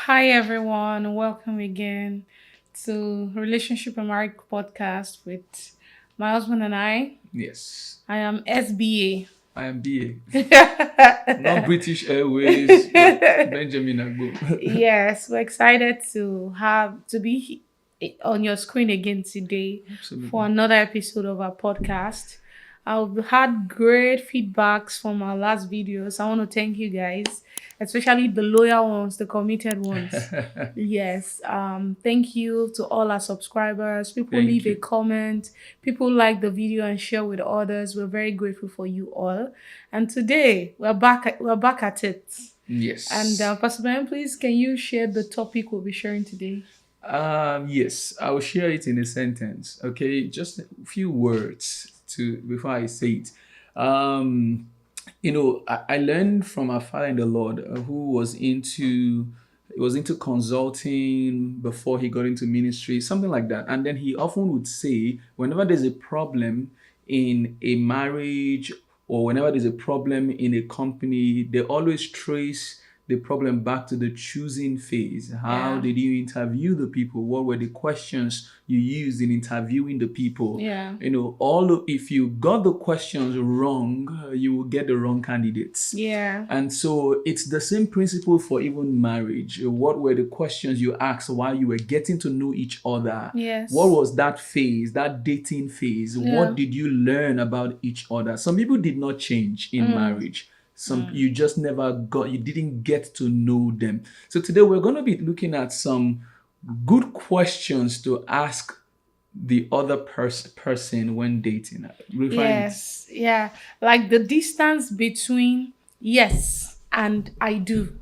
Hi everyone, welcome again to Relationship and Marriage podcast with my husband and I. Yes, I am SBA. I am BA. Not British Airways, but Benjamin-Agbo. Yes, we're excited to be on your screen again today for Absolutely. another episode of our podcast. I've had great feedbacks from our last videos. I want to thank you guys, especially the loyal ones, the committed ones. Yes. Thank you to all our subscribers. People Thank leave a you. comment. People like the video and share with others. We're very grateful for you all. And today we're back at it. And Yes. Pastor Ben, please can you share the topic we'll be sharing today? Yes, I will share it in a sentence. Okay, just a few words to before I say it. Um, I learned from our father in the Lord who was into consulting before he got into ministry, something like that. And then he often would say, whenever there's a problem in a marriage or whenever there's a problem in a company, they always trace the problem back to the choosing phase. How Yeah. did you interview the people? What were the questions you used in interviewing the people? Yeah. If you got the questions wrong, you will get the wrong candidates. Yeah. And so it's the same principle for even marriage. What were the questions you asked while you were getting to know each other? What Yes. was that phase, that dating phase? Yeah. What did you learn about each other? Some people did not change in marriage. Some you just you didn't get to know them. So today we're going to be looking at some good questions to ask the other person when dating. Referring to, Yes. Yeah. Like the distance between yes and I do.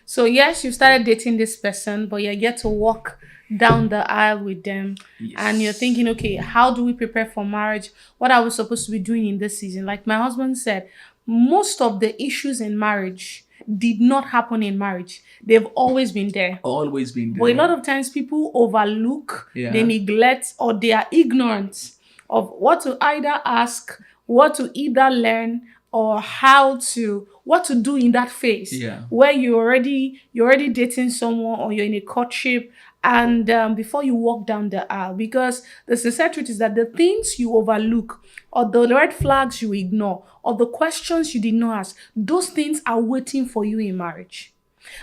So yes, you started dating this person, but you're yet to walk down the aisle with them. And you're yes. thinking, okay, how do we prepare for marriage? What are we supposed to be doing in this season? Like my husband said, most of the issues in marriage did not happen in marriage. They've always been there. Always been But a lot there. of times people overlook, they Yeah. neglect, or they are ignorant of what to either ask, what to either learn, or what to do in that phase Yeah. where you're already dating someone or you're in a courtship and before you walk down the aisle, because the sincere truth is that the things you overlook or the red flags you ignore or the questions you did not ask, those things are waiting for you in marriage.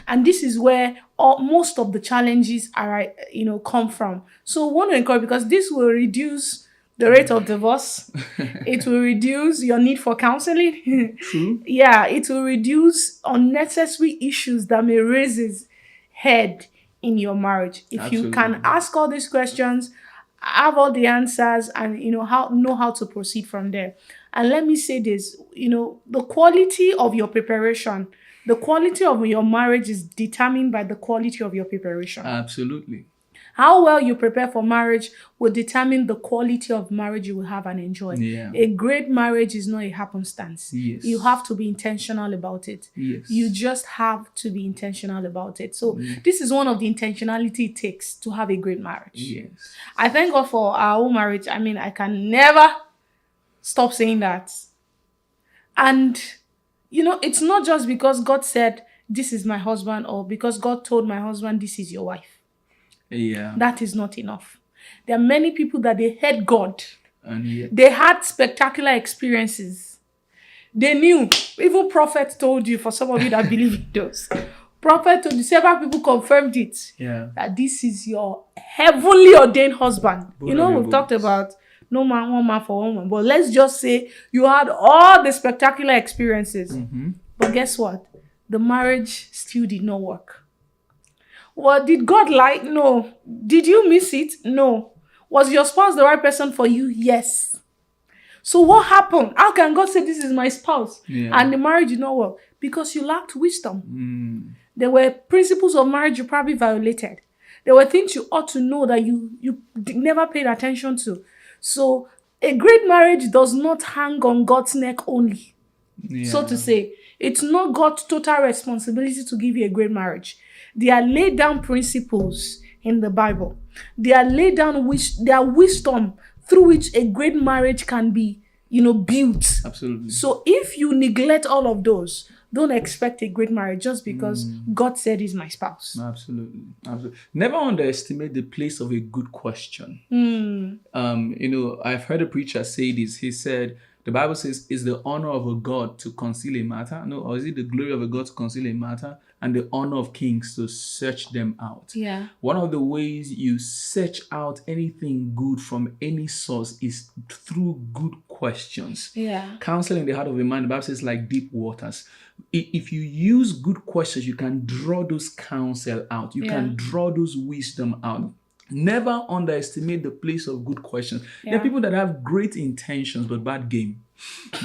And this is where most of the challenges are, come from. So we want to encourage, because this will reduce the rate of divorce. It will reduce your need for counseling. True. Yeah, it will reduce unnecessary issues that may raise its head in your marriage. If you can Absolutely. ask all these questions, have all the answers, and how to proceed from there. And let me say this, the quality of your preparation, the quality of your marriage is determined by the quality of your preparation. Absolutely. How well you prepare for marriage will determine the quality of marriage you will have and enjoy. Yeah. A great marriage is not a happenstance. Yes. You have to be intentional about it. Yes. You just have to be intentional about it. So this is one of the intentionality it takes to have a great marriage. Yes. I thank God for our own marriage. I mean, I can never stop saying that. And it's not just because God said, this is my husband, or because God told my husband, this is your wife. Yeah. That is not enough. There are many people that they heard God. And yet. They had spectacular experiences. They knew. Even prophet told you, for some of you that believe in those. Prophet told you, several people confirmed it. Yeah. That this is your heavenly ordained husband. We've talked Vulnerable. about no man, one man for one man. But let's just say you had all the spectacular experiences. But guess what? The marriage still did not work. Well, did God lie? No. Did you miss it? No. Was your spouse the right person for you? Yes. So what happened? How can God say this is my spouse Yeah. and the marriage did not work? Because you lacked wisdom. There were principles of marriage you probably violated. There were things you ought to know that you never paid attention to. So a great marriage does not hang on God's neck only, Yeah. so to say. It's not God's total responsibility to give you a great marriage. There are laid down principles in the Bible. There are laid down there are wisdom through which a great marriage can be, built. Absolutely. So if you neglect all of those, don't expect a great marriage just because God said he's my spouse. Absolutely. Absolutely. Never underestimate the place of a good question. I've heard a preacher say this. He said, the Bible says, is the honor of a God to conceal a matter? No, or is it the glory of a God to conceal a matter and the honor of kings to search them out? Yeah. One of the ways you search out anything good from any source is through good questions. Yeah. Counsel in the heart of a man, the Bible says, like deep waters. If you use good questions, you can draw those counsel out. You can draw those wisdom out. Never underestimate the place of good questions. There are people that have great intentions but bad game.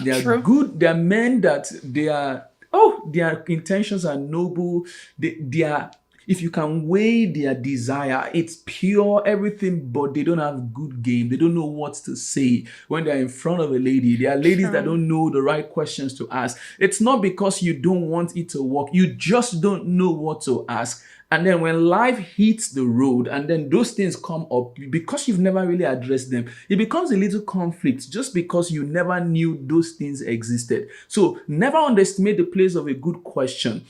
They are good. They are men that their intentions are noble. They are. If you can weigh their desire, it's pure, everything, but they don't have good game. They don't know what to say when they're in front of a lady. There are ladies that don't know the right questions to ask. It's not because you don't want it to work. You just don't know what to ask. And then when life hits the road and then those things come up, because you've never really addressed them, it becomes a little conflict just because you never knew those things existed. So never underestimate the place of a good question.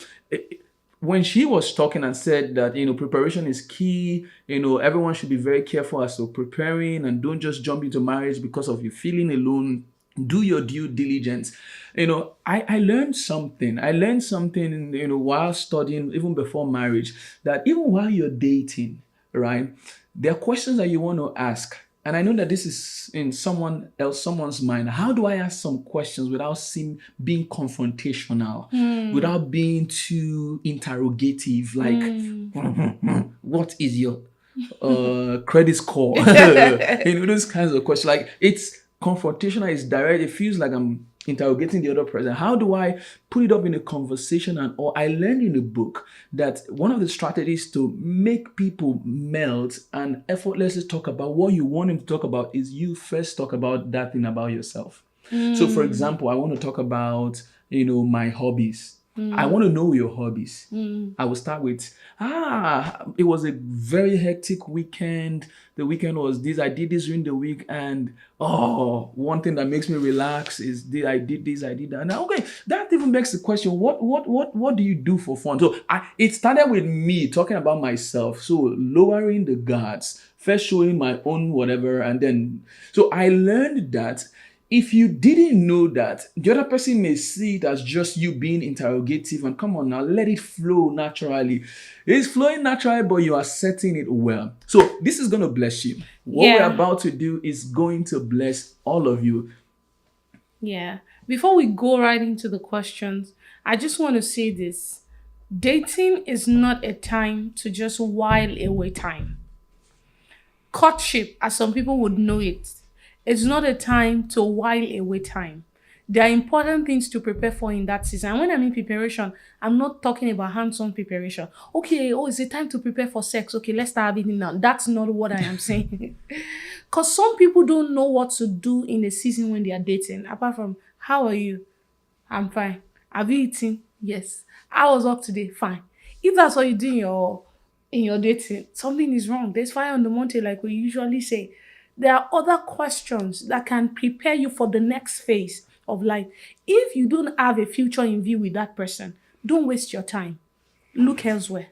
When she was talking and said that, preparation is key, everyone should be very careful as to preparing and don't just jump into marriage because of you feeling alone. Do your due diligence. I learned something. I learned something, while studying, even before marriage, that even while you're dating, right, there are questions that you want to ask. And I know that this is in someone's mind. How do I ask some questions without being confrontational, without being too interrogative? Like, what is your credit score? Those kinds of questions. Like, it's confrontational, it's direct. It feels like I'm interrogating the other person. How do I put it up in a conversation? Or I learned in a book that one of the strategies to make people melt and effortlessly talk about what you want them to talk about is you first talk about that thing about yourself. So for example, I want to talk about, my hobbies. I want to know your hobbies. I will start with, it was a very hectic weekend. The weekend was this, I did this during the week, and one thing that makes me relax is this, I did this, I did that. Now, okay, that even makes the question, what do you do for fun? So it started with me talking about myself. So lowering the guards, first showing my own whatever, and then, so I learned that if you didn't know that, the other person may see it as just you being interrogative and come on now, let it flow naturally. It's flowing naturally, but you are setting it well. So this is going to bless you. What we're about to do is going to bless all of you. Yeah. Before we go right into the questions, I just want to say this. Dating is not a time to just while away time. Courtship, as some people would know it, it's not a time to while away time. There are important things to prepare for in that season. And when I mean preparation, I'm not talking about hands-on preparation. Okay, is it time to prepare for sex? Okay, let's start having it now. That's not what I am saying. Because some people don't know what to do in a season when they are dating. Apart from, how are you? I'm fine. Have you eaten? Yes. How was work today? Fine. If that's what you do in your dating, something is wrong. There's fire on the mountain, like we usually say. There are other questions that can prepare you for the next phase of life. If you don't have a future in view with that person, don't waste your time. Look elsewhere.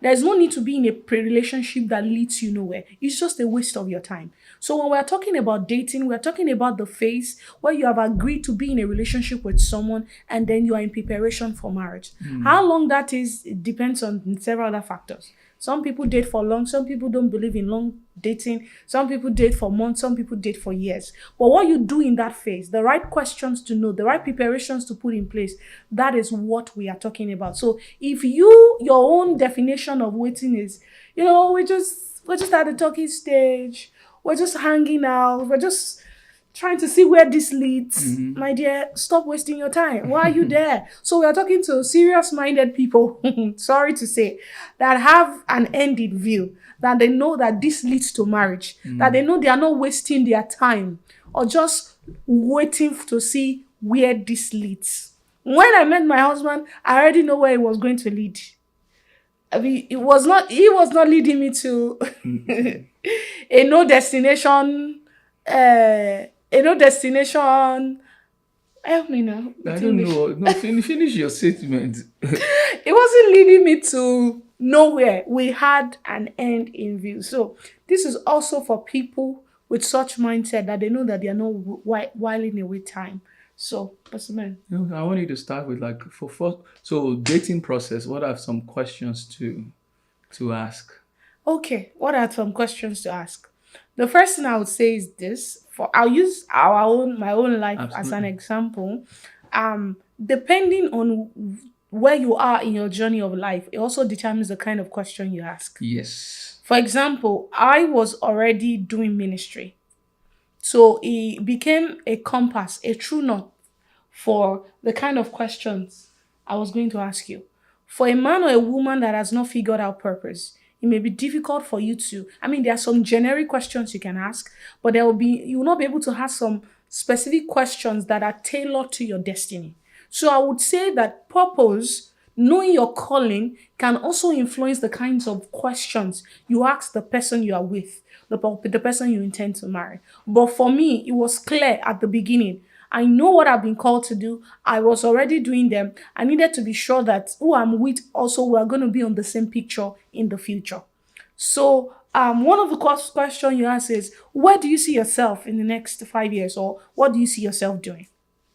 There's no need to be in a relationship that leads you nowhere. It's just a waste of your time. So when we're talking about dating, we're talking about the phase where you have agreed to be in a relationship with someone and then you are in preparation for marriage. How long that is, it depends on several other factors. Some people date for long. Some people don't believe in long dating. Some people date for months. Some people date for years. But what you do in that phase, the right questions to know, the right preparations to put in place, that is what we are talking about. So if your own definition of waiting is, we're just at the talking stage. We're just hanging out. We're just trying to see where this leads. My dear, stop wasting your time. Why are you there? So we are talking to serious-minded people, sorry to say, that have an end in view, that they know that this leads to marriage, that they know they are not wasting their time or just waiting to see where this leads. When I met my husband, I already know where it was going to lead. I mean, he was not leading me to a no destination Help me now I with don't English. know. No, finish your statement. It wasn't leading me to nowhere. We had an end in view. So this is also for people with such mindset that they know that they are not whiling away time. So, Pastor, I want you to start with like for first. So dating process. What are some questions to ask? okay, what are some questions to ask? The first thing I would say is this: for I'll use our own my own life as an Absolutely. example. Depending on where you are in your journey of life, it also determines the kind of question you ask. Yes. For example, I was already doing ministry, so it became a compass, a true north for the kind of questions I was going to ask you. For a man or a woman that has not figured out purpose, it may be difficult for you to. I mean, there are some generic questions you can ask, but you will not be able to ask some specific questions that are tailored to your destiny. So I would say that purpose, knowing your calling, can also influence the kinds of questions you ask the person you are with, the person you intend to marry. But for me, it was clear at the beginning. I know what I've been called to do. I was already doing them. I needed to be sure that who I'm with also we are going to be on the same picture in the future. So one of the question you ask is, where do you see yourself in the next 5 years, or what do you see yourself doing?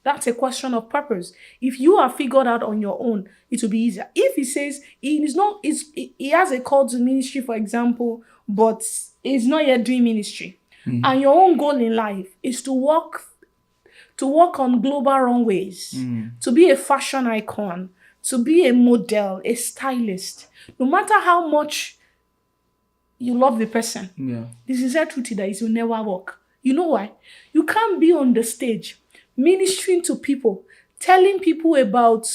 That's a question of purpose. If you are figured out on your own, it will be easier. If he says he is not, he has a call to ministry, for example, but he's not yet doing ministry, and your own goal in life is to walk on global runways, to be a fashion icon, to be a model, a stylist. No matter how much you love the person, Yeah. the sincere truth is that it will never work. You know why? You can't be on the stage ministering to people, telling people about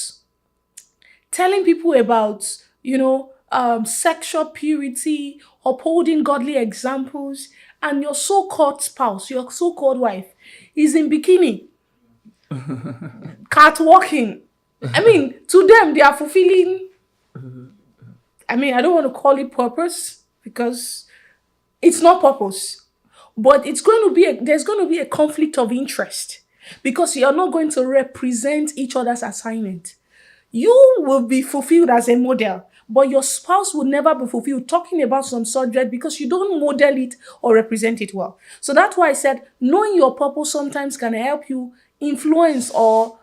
sexual purity, upholding godly examples, and your so-called spouse, your so-called wife, is in bikini, catwalking. I mean, to them, they are fulfilling. I mean, I don't want to call it purpose because it's not purpose, but there's going to be a conflict of interest because you're not going to represent each other's assignment. You will be fulfilled as a model, but your spouse will never be fulfilled talking about some subject because you don't model it or represent it well. So that's why I said knowing your purpose sometimes can help you influence or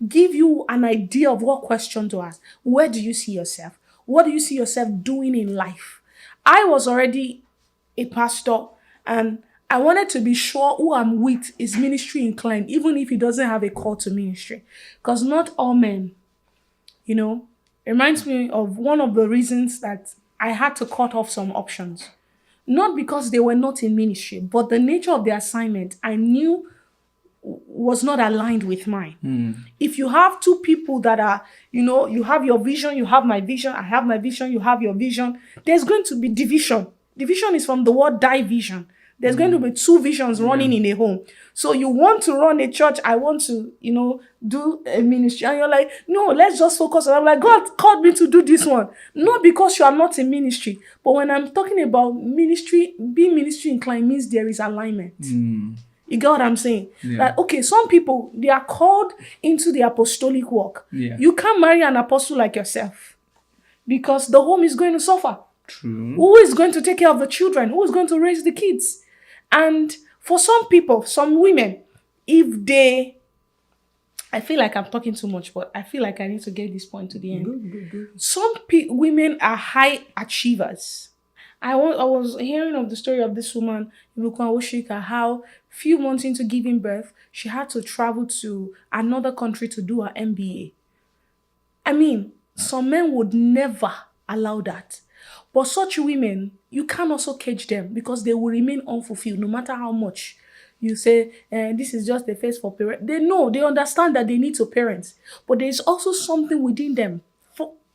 give you an idea of what question to ask. Where do you see yourself? What do you see yourself doing in life? I was already a pastor, and I wanted to be sure who I'm with is ministry inclined, even if he doesn't have a call to ministry. Because not all men, you know, it reminds me of one of the reasons that I had to cut off some options. Not because they were not in ministry, but the nature of the assignment I knew was not aligned with mine. If you have two people that are, you have your vision, you have my vision, I have my vision, you have your vision, there's going to be division. Division is from the word division. There's going to be two visions running in a home. So you want to run a church, I want to, do a ministry. And you're like, no, let's just focus on. I'm like, God called me to do this one. Not because you are not in ministry, but when I'm talking about ministry, being ministry inclined means there is alignment. You get what I'm saying? Yeah. That okay, some people they are called into the apostolic work. Yeah. You can't marry an apostle like yourself because the home is going to suffer. True. Who is going to take care of the children? Who is going to raise the kids? And for some people, some women, I feel like I'm talking too much, but I feel like I need to get this point to the end. Good. Some women are high achievers. I was hearing of the story of this woman, Ibukwa Oshika, how few months into giving birth, she had to travel to another country to do her MBA. I mean, some men would never allow that. But such women, you can also cage them because they will remain unfulfilled no matter how much you say, this is just a phase for parents. They know, they understand that they need to parent. But there's also something within them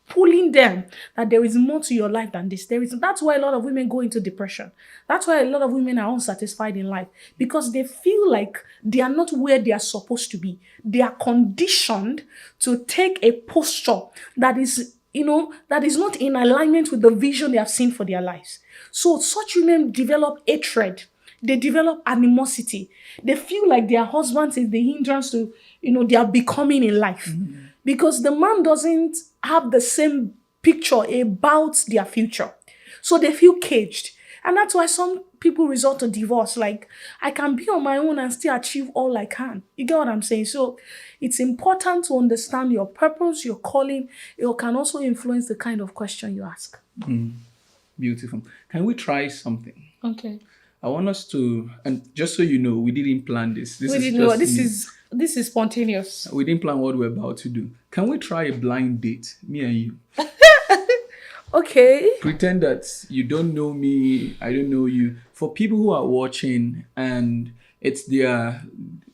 pulling them that there is more to your life than this. That's why a lot of women go into depression. That's why a lot of women are unsatisfied in life because they feel like they are not where they are supposed to be. They are conditioned to take a posture that is not in alignment with the vision they have seen for their lives. So such women develop hatred. They develop animosity. They feel like their husband is the hindrance to they are becoming in life. Because the man doesn't have the same picture about their future. So they feel caged. And that's why some people resort to divorce. Like, I can be on my own and still achieve all I can. You get what I'm saying? So it's important to understand your purpose, your calling. It can also influence the kind of question you ask. Beautiful. Can we try something? Okay. I want us to, and just so you know, we didn't plan this. This We is didn't know just this is spontaneous. we didn't plan what we're about to do. Can we try a blind date, me and you? Okay. Pretend that you don't know me, I don't know you. For people who are watching and it's their,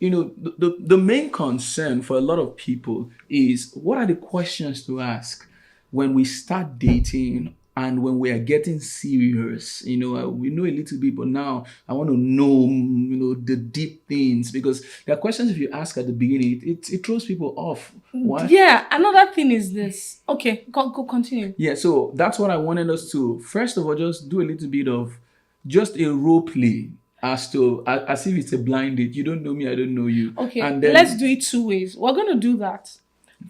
the main concern for a lot of people is what are the questions to ask when we start dating and when we are getting serious. We know a little bit, but now I want to know, the deep things, because there are questions if you ask at the beginning, it throws people off. Why? Yeah, another thing is this. Okay, go continue. Yeah, so that's what I wanted us to first of all just do a little bit of just a role play as if it's a blind date. You don't know me, I don't know you. Okay, And then let's do it two ways. We're going to do that.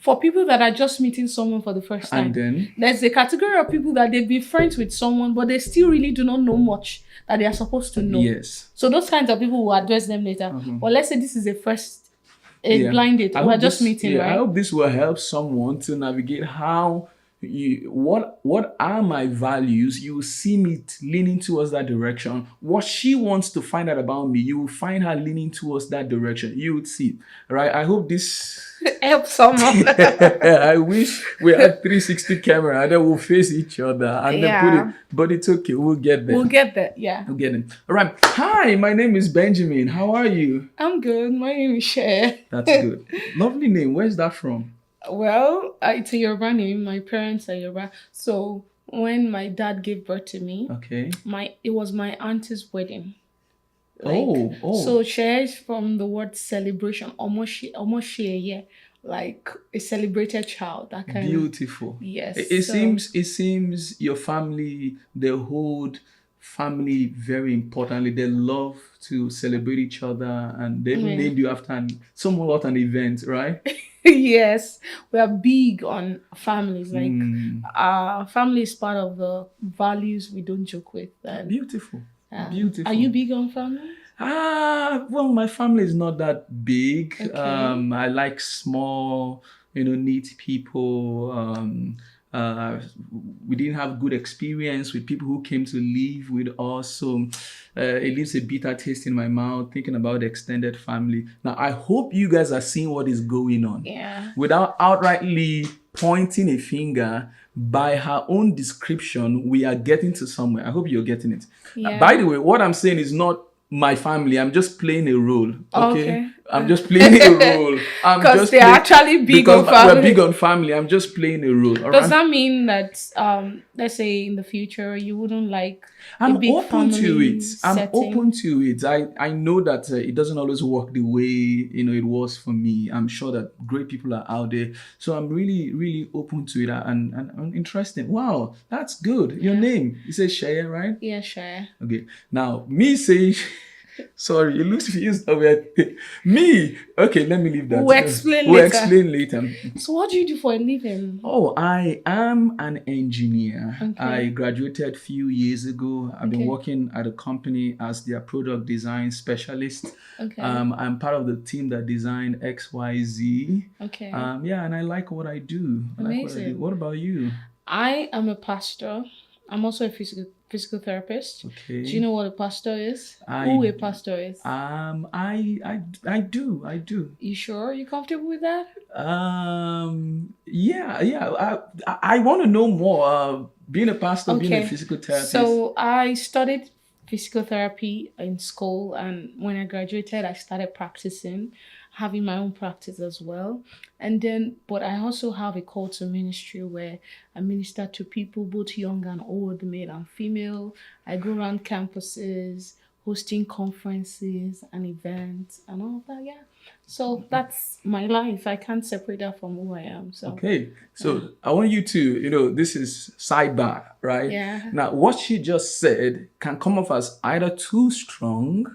For people that are just meeting someone for the first time, and then there's a category of people that they've been friends with someone, but they still really do not know much that they are supposed to know. yes. So those kinds of people will address them later. But let's say this is a Yeah. blind date. I We're hope just this- meeting, yeah, right? I hope this will help someone to navigate how what are my values. You will see me leaning towards that direction. What she wants to find out about me, you will find her leaning towards that direction. You would see, right? I hope this. Help someone. I wish we had 360 camera and then we'll face each other and then put Yeah. it. But it's okay. We'll get there. We'll get there. Yeah. We'll get it. All right. Hi, my name is Benjamin. How are you? I'm good. My name is Cher. That's good. Lovely name. Where's that from? Well, it's a Yoruba name. My parents are Yoruba. So when my dad gave birth to me, Okay. it was my auntie's wedding. Oh. So Cher is from the word celebration. Almost yeah. Like a celebrated child. That kind of. Beautiful. Yes. It so- seems your family, the whole family, very importantly, they love to celebrate each other, and they Yeah. named you after somewhat an event, right? Yes, we are big on families. Like Mm. family is part of the values we don't joke with. And, Beautiful. um, Beautiful. Are you big on family? Well, my family is not that big. Okay. I like small, neat people. We didn't have good experience with people who came to live with us, so it leaves a bitter taste in my mouth thinking about the extended family. Now, I hope you guys are seeing what is going on. Yeah. Without outrightly pointing a finger, by her own description, we are getting to somewhere. I hope you're getting it. Yeah. By the way, what I'm saying is not my family. I'm just playing a role. Okay. I'm just playing a role. I'm 'Cause just they're playing- actually big because on family. We're big on family. I'm just playing a role. All Does right? that mean that let's say in the future you wouldn't like I'm a big open to family it. I'm setting? open to it. I know that it doesn't always work the way it was for me. I'm sure that great people are out there. So I'm really, really open to it and interesting. Wow, that's good. Your name, you say Shaya, right? Yeah, sure. Okay. Now me saying sorry, it looks used over me. Okay, let me leave that. We'll explain We'll later. explain later. So what do you do for a living? Oh, I am an engineer. Okay. I graduated a few years ago. I've been Okay. working at a company as their product design specialist. Okay. I'm part of the team that designed XYZ. Okay. Yeah, and I like what I do. I like what I do. Amazing. What about you? I am a pastor. I'm also a physical therapist. Okay. Do you know what a pastor is? I- Who a pastor is? I do. You sure? You comfortable with that? Yeah. I want to know more. Being a pastor, being a Okay. physical therapist. So I studied physical therapy in school, and when I graduated, I started practicing, having my own practice as well. And then, but I also have a call to ministry where I minister to people, both young and old, male and female. I go around campuses, hosting conferences and events and all of that. Yeah. So that's my life. I can't separate that from who I am. So Okay, so I want you to, this is sidebar, right? Yeah. Now, what she just said can come off as either too strong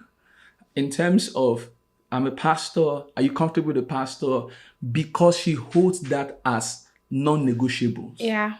in terms of I'm a pastor. Are you comfortable with the pastor? Because she holds that as non-negotiables. Yeah.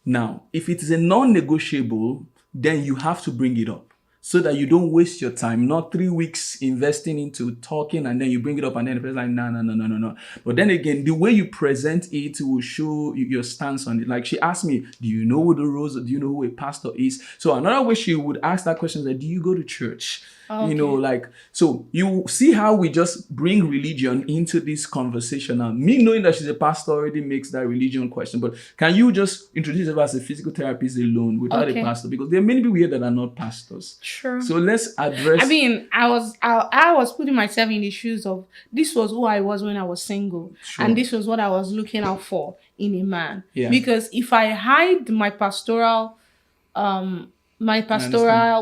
Now, if it is a non-negotiable, then you have to bring it up so that you don't waste your time, not 3 weeks investing into talking and then you bring it up and then the person's like, no, no, no, no, no, no. But then again, the way you present it will show your stance on it. Like she asked me, do you know the rules? Do you know who a pastor is? So another way she would ask that question is like, do you go to church? Okay. You know, like, so you see how we just bring religion into this conversation. Now, me knowing that she's a pastor already makes that religion question. But can you just introduce her as a physical therapist alone without a pastor? Because there are many people here that are not pastors. Sure. So let's address. I mean, I was putting myself in the shoes of, this was who I was when I was single. Sure. And this was what I was looking out for in a man. Yeah. Because if I hide my pastoral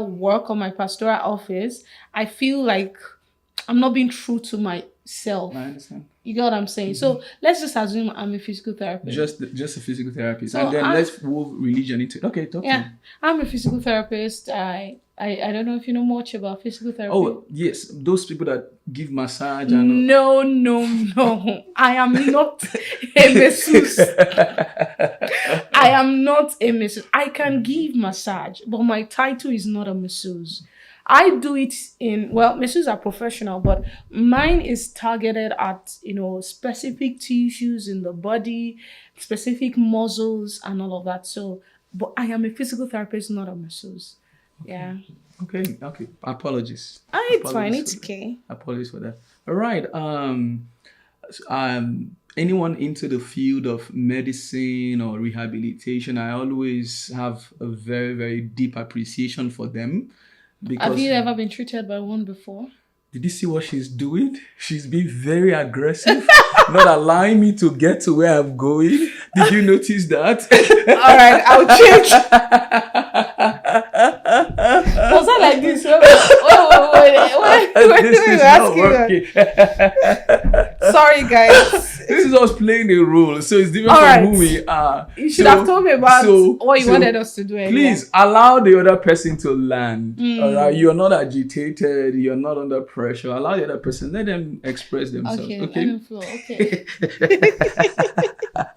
work or my pastoral office, I feel like I'm not being true to myself. I understand. You get what I'm saying? So let's just assume I'm a physical therapist. Just a physical therapist. So and then let's move religion into it. Okay, talk to me. I'm a physical therapist. I don't know if you know much about physical therapy. Oh, yes. Those people that give massage and No. I am not a masseuse. I am not a masseuse. I can give massage, but my title is not a masseuse. I do it masseuses are professional, but mine is targeted at, specific tissues in the body, specific muscles and all of that. So, but I am a physical therapist, not a masseuse. Okay. Yeah. Okay. Apologies. It's fine. It's okay. Apologies for that. All right. Anyone into the field of medicine or rehabilitation, I always have a very, very deep appreciation for them. Because have you ever been treated by one before? Did you see what she's doing? She's being very aggressive, not allowing me to get to where I'm going. Did you notice that? All right, I'll change. Was that like this? Wait. Sorry, guys. This is us playing a role, so it's different from who we are. You should have told me about what you wanted us to do. Please allow the other person to land. All right, you're not agitated. You're not under pressure. Allow the other person. Let them express themselves. Okay. Let them flow. Okay.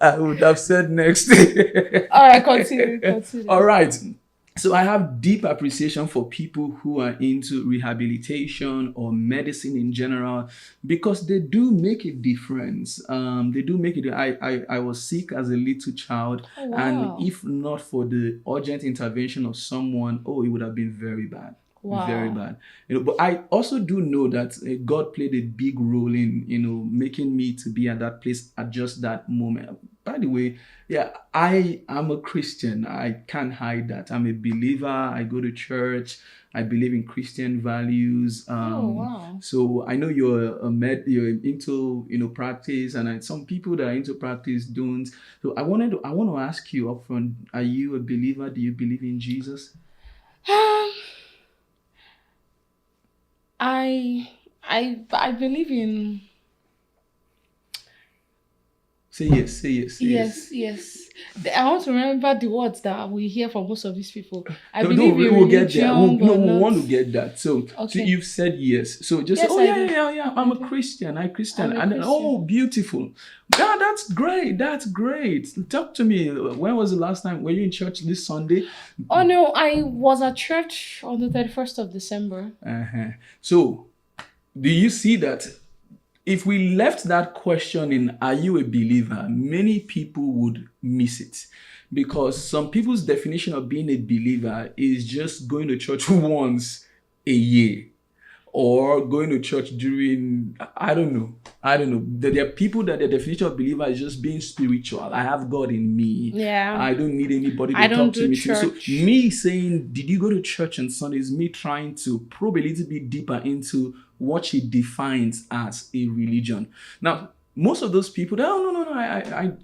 I would have said next. All right, continue. All right. So I have deep appreciation for people who are into rehabilitation or medicine in general, because they do make a difference. They do make it. I was sick as a little child, and if not for the urgent intervention of someone, it would have been very bad. Wow. Very bad. But I also do know that God played a big role in, making me to be at that place at just that moment. By the way, I am a Christian. I can't hide that. I'm a believer. I go to church. I believe in Christian values. Wow. So I know you're into practice, and some people that are into practice don't. So I want to ask you up front: are you a believer? Do you believe in Jesus? I believe in. Say yes. Yes. I want to remember the words that we hear from most of these people. I No, believe we in will get there. religion, We want to get that. So you've said yes. So just Yes, say, yeah. I'm a Christian. And then, beautiful. Yeah, that's great. Talk to me. When was the last time? Were you in church this Sunday? Oh no, I was at church on the 31st of December. So, do you see that? If we left that question in, are you a believer? Many people would miss it, because some people's definition of being a believer is just going to church once a year, or going to church during, I don't know. There are people that their definition of believer is just being spiritual. I have God in me. Yeah. I don't need anybody to talk to me. So me saying, did you go to church on Sunday, is me trying to probe a little bit deeper into what she defines as a religion. Now, most of those people, oh no,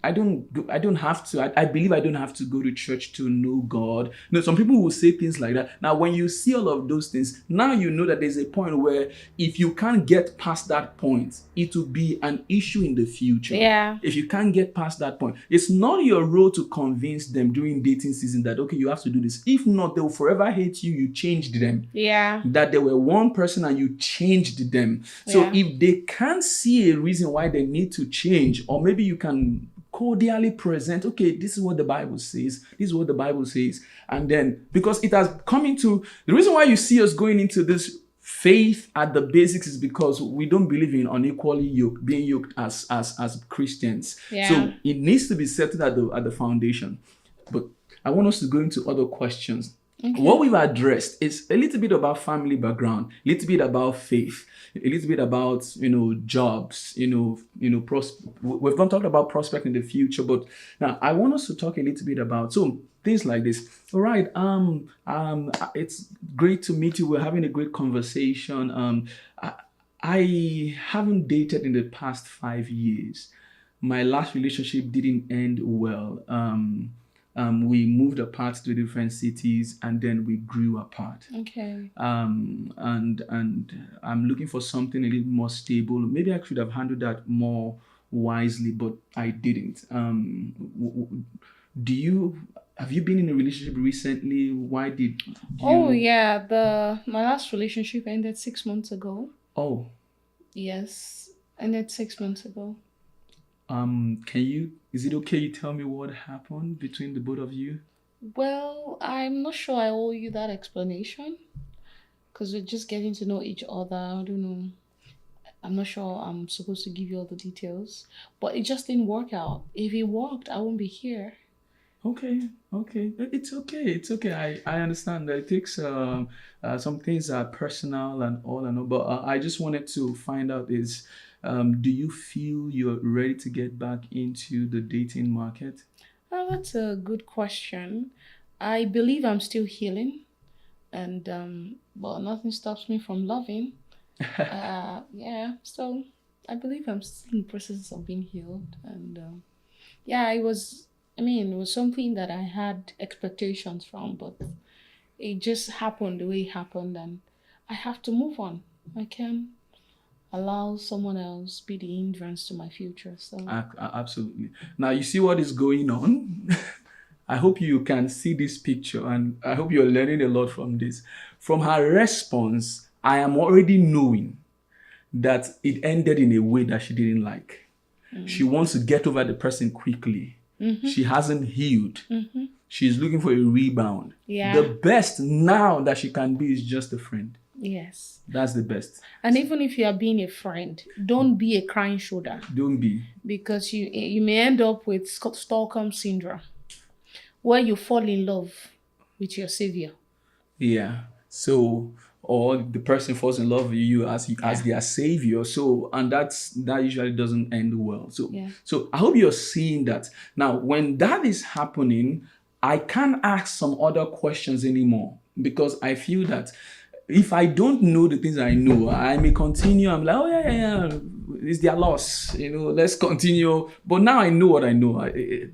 I don't have to. I believe I don't have to go to church to know God. No, some people will say things like that. Now, when you see all of those things, now you know that there's a point where if you can't get past that point, it will be an issue in the future. Yeah. If you can't get past that point, it's not your role to convince them during dating season that, okay, you have to do this. If not, they will forever hate you. You changed them. Yeah. That they were one person and you changed them. So Yeah. if they can't see a reason why they need to change, or maybe you can cordially present, okay, this is what the Bible says, this is what the Bible says. And then, because it has come into, the reason why you see us going into this faith at the basics is because we don't believe in unequally being yoked as Christians. Yeah. So it needs to be settled at the foundation. But I want us to go into other questions. Okay. What we've addressed is a little bit about family background, a little bit about faith, a little bit about jobs, we've not talked about prospect in the future, but now I want us to talk a little bit about things like this. All right, it's great to meet you. We're having a great conversation. I haven't dated in the past 5 years. My last relationship didn't end well. We moved apart to different cities and then we grew apart. Okay. And I'm looking for something a little more stable. Maybe I should have handled that more wisely, but I didn't. Have you been in a relationship recently? Why did you? Oh yeah, my last relationship ended 6 months ago. Oh. Yes, ended 6 months ago. Is it okay you tell me what happened between the both of you? Well, I'm not sure I owe you that explanation because we're just getting to know each other. I don't know. I'm not sure I'm supposed to give you all the details, but it just didn't work out. If it worked, I won't be here. Okay. It's okay. I understand that it takes some things are personal and all, but I just wanted to find out is, do you feel you're ready to get back into the dating market? Oh, that's a good question. I believe I'm still healing, and but nothing stops me from loving. Yeah, so I believe I'm still in the process of being healed, and yeah, it was. I mean, it was something that I had expectations from, but it just happened the way it happened, and I have to move on. I can't allow someone else be the hindrance to my future. So absolutely. Now you see what is going on. I hope you can see this picture, and I hope you're learning a lot from this. From her response, I am already knowing that it ended in a way that she didn't like. She wants to get over the person quickly. Mm-hmm. She hasn't healed. Mm-hmm. She's looking for a rebound. Yeah. The best now that she can be is just a friend. Yes. That's the best. And even if you are being a friend, don't be a crying shoulder. Don't be. Because you may end up with Stockholm syndrome, where you fall in love with your savior. Yeah. So, or the person falls in love with you as their savior. So, and that usually doesn't end well. So, So I hope you're seeing that. Now, when that is happening, I can't ask some other questions anymore because I feel that if I don't know the things I know, I may continue. I'm like, oh yeah, it's their loss. Let's continue. But now I know what I know.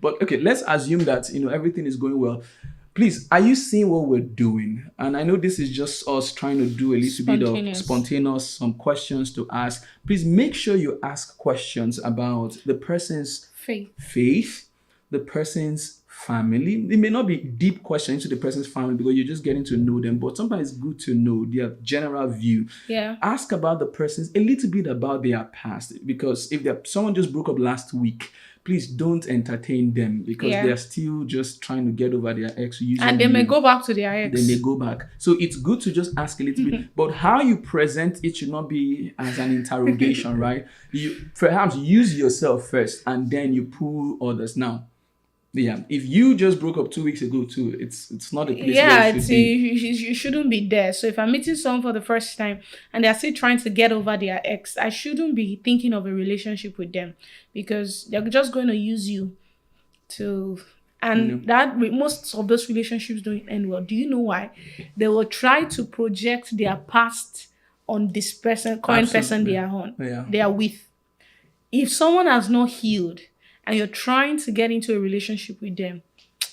But okay, let's assume that everything is going well. Please, are you seeing what we're doing? And I know this is just us trying to do a little bit of spontaneous, some questions to ask. Please make sure you ask questions about the person's faith, the person's family. It may not be deep questions into the person's family because you're just getting to know them, but sometimes it's good to know their general view. Yeah. Ask about the person's, a little bit about their past, because if someone just broke up last week, please don't entertain them because they're still just trying to get over their ex. And they may go back to their ex. They may go back. So it's good to just ask a little bit, but how you present it should not be as an interrogation, right? You perhaps use yourself first and then you pull others. Now, yeah, if you just broke up 2 weeks ago too, it's not a place where you should be. You shouldn't be there. So if I'm meeting someone for the first time and they're still trying to get over their ex, I shouldn't be thinking of a relationship with them because they're just going to use you to, and that most of those relationships don't end well. Do you know why? They will try to project their past on this person, current person they are on, they are with. if someone has not healed and you're trying to get into a relationship with them,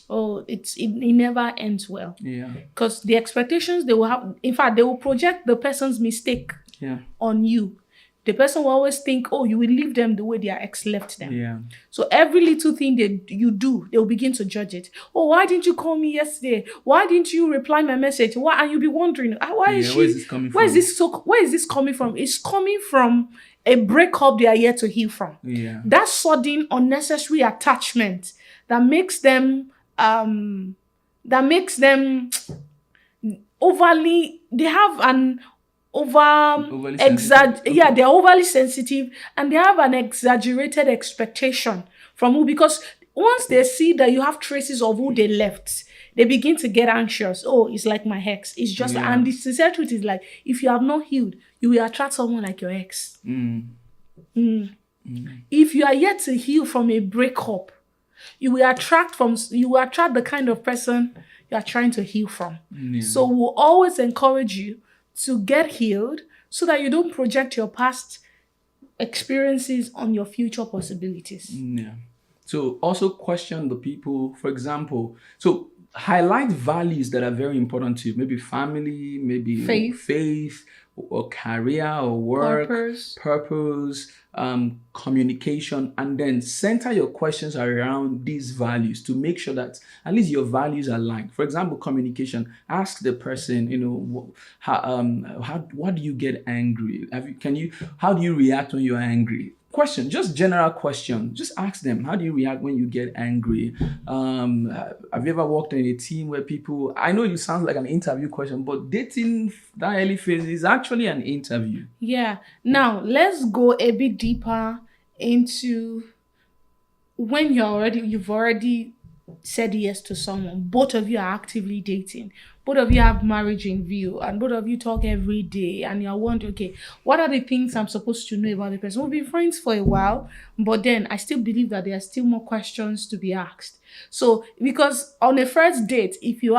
oh, it never ends well. Yeah. Because the expectations they will have, in fact, they will project the person's mistake Yeah. on you. The person will always think, oh, you will leave them the way their ex left them. Yeah. So every little thing you do, they will begin to judge it. Oh, why didn't you call me yesterday? Why didn't you reply my message? Why? And you'll be wondering, why is Yeah, she? where is this coming Where is from? this where is this coming from? It's coming from a breakup they are yet to heal from. Yeah. That sudden unnecessary attachment that makes them overly, they have an Overly sensitive. yeah, they're overly sensitive, and they have an exaggerated expectation from who, because once they see that you have traces of who they left, they begin to get anxious. Oh, it's like my ex. It's just, Yeah. and the sincere truth is, like, if you have not healed, you will attract someone like your ex. If you are yet to heal from a breakup, you will attract the kind of person you are trying to heal from. Yeah. So we'll always encourage you to get healed so that you don't project your past experiences on your future possibilities. Yeah. So also question the people, for example, so highlight values that are very important to you, maybe family, maybe faith or career or work, purpose, communication, and then center your questions around these values to make sure that at least your values align. For example, communication. Ask the person, what do you get angry? How do you react when you're angry? Question, just general question. Just ask them, how do you react when you get angry? Have you ever worked in a team where people, I know it sounds like an interview question, but dating that early phase is actually an interview. Yeah. Now, let's go a bit deeper into when you've already said yes to someone. Both of you are actively dating. Both of you have marriage in view, and both of you talk every day, and you're wondering, okay, what are the things I'm supposed to know about the person? We've been friends for a while, but then I still believe that there are still more questions to be asked. So, because on a first date, if you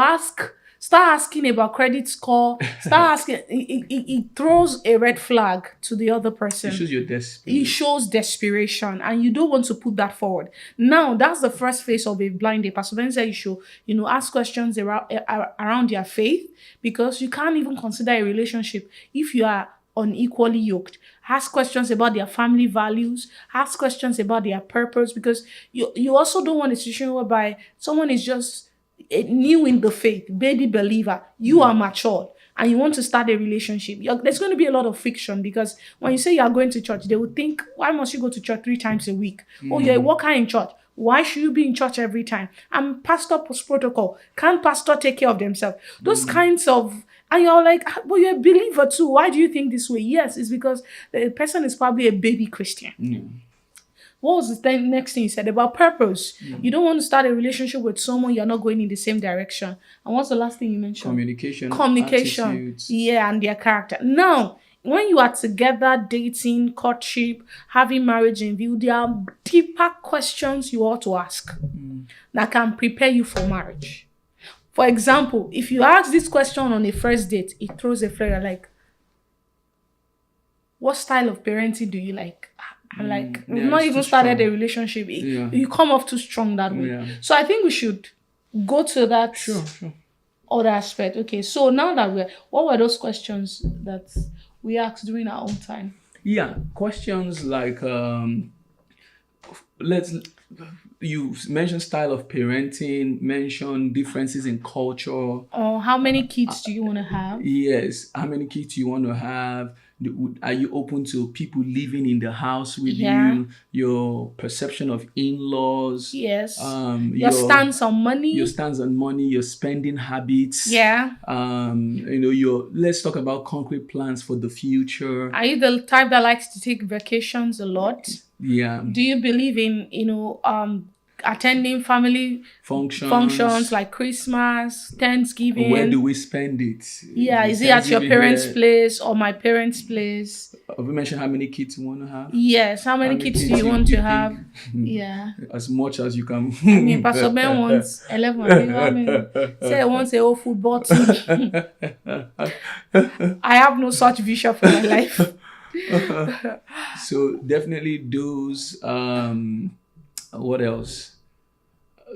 start asking about credit score, it throws a red flag to the other person. It shows your desperation. It shows desperation, and you don't want to put that forward. Now, that's the first phase of a blind date. Pastor Ben said you should, ask questions around their faith, because you can't even consider a relationship if you are unequally yoked. Ask questions about their family values. Ask questions about their purpose, because you also don't want a situation whereby someone is just new in the faith, baby believer. You are matured and you want to start a relationship. There's going to be a lot of friction, because when you say you are going to church, they will think, why must you go to church 3 times a week? Oh, you're a worker in church. Why should you be in church every time? I'm pastor post protocol. Can't pastor take care of themselves? Those kinds of, and you're like, but you're a believer too. Why do you think this way? Yes, it's because the person is probably a baby Christian. What was the next thing you said about purpose? You don't want to start a relationship with someone you're not going in the same direction. And what's the last thing you mentioned? Communication. Attitudes. Yeah, and their character. Now, when you are together, dating, courtship, having marriage in view, there are deeper questions you ought to ask that can prepare you for marriage. For example, if you ask this question on a first date, it throws a flare like, what style of parenting do you like? I'm like, we've not even started a relationship. You come off too strong that way. Yeah. So I think we should go to that other aspect. Okay, so now that what were those questions that we asked during our own time? Yeah, questions like, you mentioned style of parenting, mention differences in culture. Or how many kids do you want to have? Yes, how many kids do you want to have? Are you open to people living in the house with you? Your perception of in-laws. Yes. Your stance on money. Your spending habits. Yeah. Let's talk about concrete plans for the future. Are you the type that likes to take vacations a lot? Yeah. Do you believe in, attending family functions like Christmas, Thanksgiving? Where do we spend it? Yeah, is it at your parents' place or my parents' place? Have you mentioned how many kids you want to have? Yes, how many kids do you want to have? Yeah. As much as you can. I mean, Pastor Ben wants 11. Say he wants a whole football team. I have no such vision for my life. So definitely those. What else?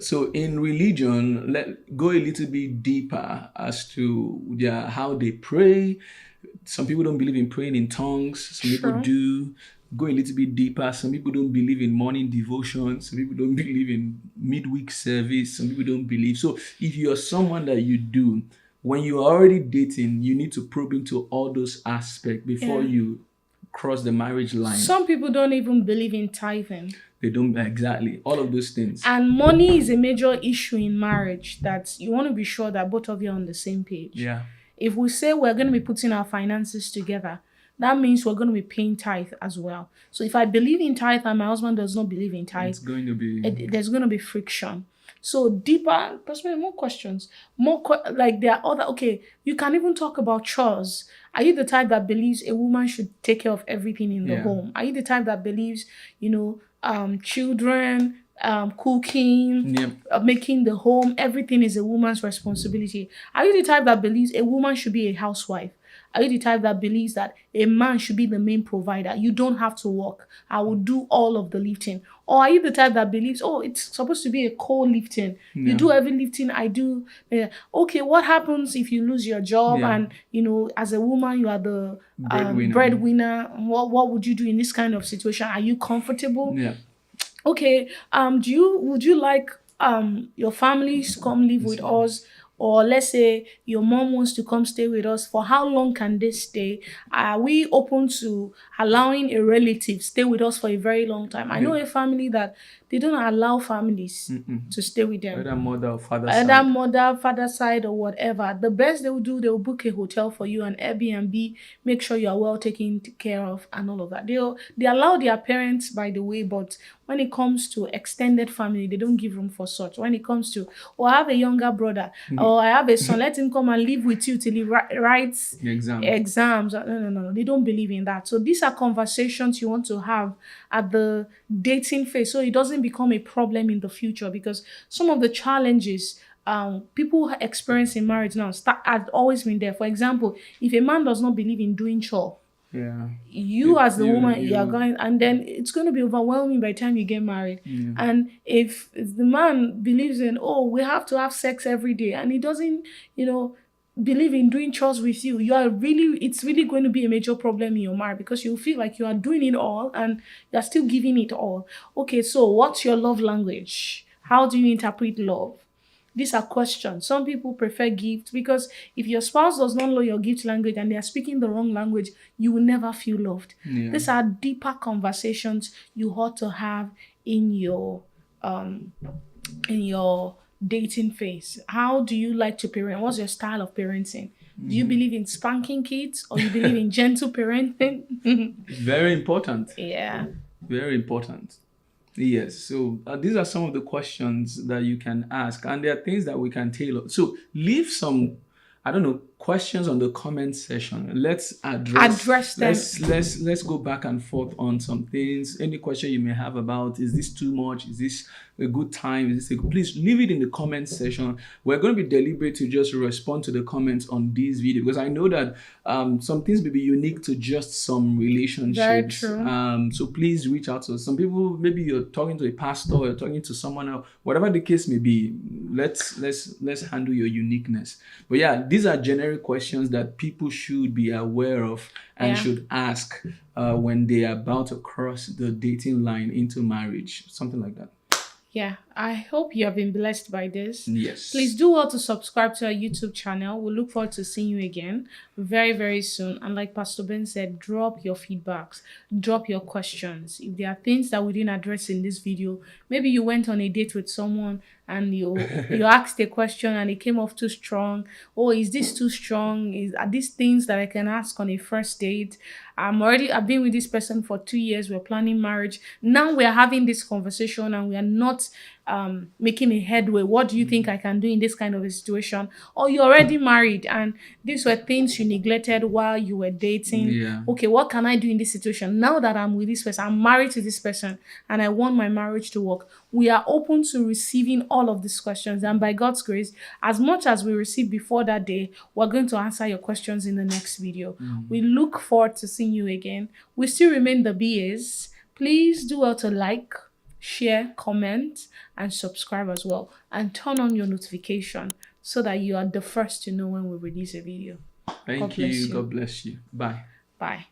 So in religion, let go a little bit deeper as to how they pray. Some people don't believe in praying in tongues. Some people Sure. do. Go a little bit deeper. Some people don't believe in morning devotion. Some people don't believe in midweek service. Some people don't believe. So if you're someone that you do, when you're already dating, you need to probe into all those aspects before Yeah. you cross the marriage line. Some people don't even believe in tithing. They don't exactly all of those things. And money is a major issue in marriage that you want to be sure that both of you are on the same page. Yeah. If we say we're going to be putting our finances together, that means we're going to be paying tithe as well. So if I believe in tithe and my husband does not believe in tithe, It's going to be there's going to be friction. So deeper, possibly more questions, like there are other. Okay, you can even talk about chores. Are you the type that believes a woman should take care of everything in the yeah. home? Are you the type that believes, children, cooking, Yep. making the home, everything is a woman's responsibility? Are you the type that believes a woman should be a housewife? Are you the type that believes that a man should be the main provider? You don't have to work. I will do all of the lifting. Or are you the type that believes, oh, it's supposed to be a co-lifting? You Yeah. do every lifting, I do. Okay, what happens if you lose your job Yeah. and, as a woman, you are the Breadwinner. breadwinner? What would you do in this kind of situation? Are you comfortable? Yeah. Okay, would you like your families to come live with us? Or let's say your mom wants to come stay with us. For how long can they stay? Are we open to allowing a relative stay with us for a very long time? I know a family that they don't allow families to stay with them, Whether mother or father either side. mother, father side, or whatever. The best they will do, they will book a hotel for you, an Airbnb, make sure you are well taken care of, and all of that. They allow their parents, by the way, but when it comes to extended family, they don't give room for such. When it comes to, oh, I have a younger brother, or I have a son, let him come and live with you till he writes The exam. exams. No, no, no, no. They don't believe in that. So these are conversations you want to have at the dating phase so it doesn't become a problem in the future, because some of the challenges people experience in marriage now have always been there. For example, if a man does not believe in doing chore, Yeah. you as the woman, you are you going, and then it's going to be overwhelming by the time you get married. Yeah. And if the man believes in, oh, we have to have sex every day, and he doesn't, believe in doing chores with you, it's really going to be a major problem in your marriage, because you feel like you are doing it all and you're still giving it all. Okay, so what's your love language? How do you interpret love? These are questions. Some people prefer gifts, because if your spouse does not know your gift language and they are speaking the wrong language, you will never feel loved. Yeah. These are deeper conversations you ought to have in your um in your dating phase. How do you like to parent? What's your style of parenting? Do you believe in spanking kids, or you believe in gentle parenting? Very important. Yeah. Very important. Yes. So these are some of the questions that you can ask, and there are things that we can tailor. So leave some, I don't know, questions on the comment section. Let's Address them. Let's go back and forth on some things. Any question you may have about, is this too much? Is this a good time? Is this please leave it in the comment section. We're going to be deliberate to just respond to the comments on this video, because I know that some things may be unique to just some relationships. Very true. So please reach out to us. Some people, maybe you're talking to a pastor, or you're talking to someone else, whatever the case may be. Let's handle your uniqueness. But yeah, these are generic questions that people should be aware of and Yeah. should ask when they are about to cross the dating line into marriage, something like that. Yeah, I hope you have been blessed by this. Yes. Please do well to subscribe to our YouTube channel. We look forward to seeing you again very, very soon. And like Pastor Ben said, drop your feedbacks, drop your questions. If there are things that we didn't address in this video, maybe you went on a date with someone and you asked a question and it came off too strong. Oh, is this too strong? Are these things that I can ask on a first date? I've been with this person for 2 years. We're planning marriage. Now we're having this conversation and we are not making a headway. What do you think I can do in this kind of a situation? Or you're already married and these were things you neglected while you were dating. Yeah. Okay, what can I do in this situation? Now that I'm with this person, I'm married to this person, and I want my marriage to work. We are open to receiving all of these questions. And by God's grace, as much as we receive before that day, we're going to answer your questions in the next video. We look forward to seeing you again. We still remain the BAs. Please do well to like, share, comment, and subscribe as well. And turn on your notification so that you are the first to know when we release a video. God Thank bless you. you. God bless you. Bye. Bye.